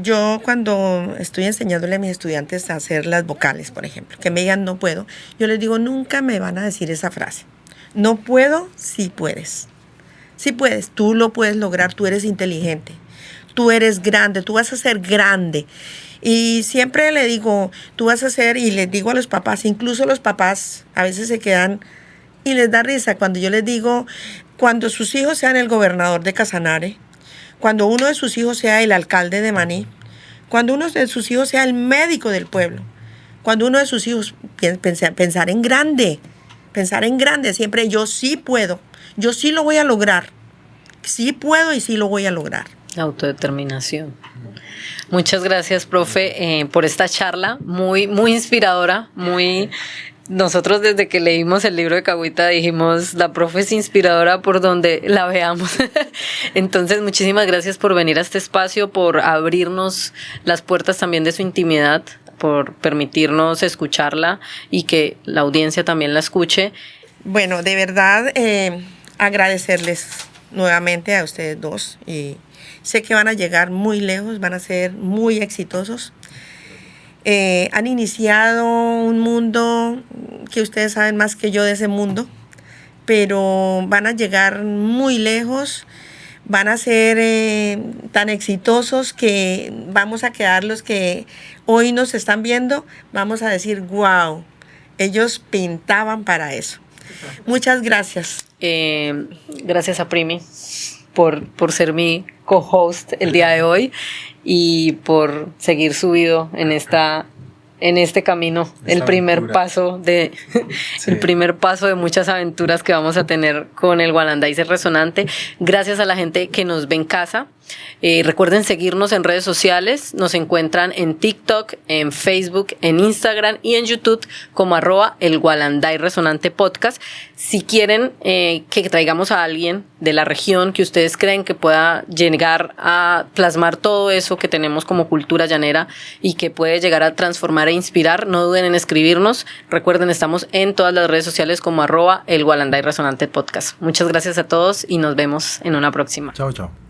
yo cuando estoy enseñándole a mis estudiantes a hacer las vocales, por ejemplo, que me digan no puedo, yo les digo, nunca me van a decir esa frase. No puedo, sí puedes. Sí puedes, tú lo puedes lograr, tú eres inteligente, tú eres grande, tú vas a ser grande. Y siempre le digo, tú vas a ser, y les digo a los papás, incluso los papás a veces se quedan y les da risa cuando yo les digo, cuando sus hijos sean el gobernador de Casanare, cuando uno de sus hijos sea el alcalde de Maní, cuando uno de sus hijos sea el médico del pueblo, cuando uno de sus hijos pensar en grande, siempre yo sí puedo, yo sí lo voy a lograr, sí puedo y sí lo voy a lograr. Autodeterminación. Muchas gracias, profe, por esta charla muy, muy inspiradora, Nosotros desde que leímos el libro de Cagüita dijimos, la profe es inspiradora por donde la veamos. Entonces, muchísimas gracias por venir a este espacio, por abrirnos las puertas también de su intimidad, por permitirnos escucharla y que la audiencia también la escuche. Bueno, de verdad, agradecerles nuevamente a ustedes dos. Y sé que van a llegar muy lejos, van a ser muy exitosos. Han iniciado un mundo que ustedes saben más que yo de ese mundo, pero van a llegar muy lejos, van a ser tan exitosos que vamos a quedar los que hoy nos están viendo, vamos a decir, wow, ellos pintaban para eso. Muchas gracias. Gracias a Primi por ser mi co-host el día de hoy y por seguir subido en esta en este camino, el primer paso de el primer paso de muchas aventuras que vamos a tener con el Walandaise Resonante. Gracias a la gente que nos ve en casa. Recuerden seguirnos en redes sociales, nos encuentran en TikTok, en Facebook, en Instagram y en YouTube como @el Walandaise Resonante Podcast. Si quieren que traigamos a alguien de la región que ustedes creen que pueda llegar a plasmar todo eso que tenemos como cultura llanera y que puede llegar a transformar e inspirar, no duden en escribirnos. Recuerden, estamos en todas las redes sociales como @el Walandaise Resonante Podcast. Muchas gracias a todos y nos vemos en una próxima. Chao, chao.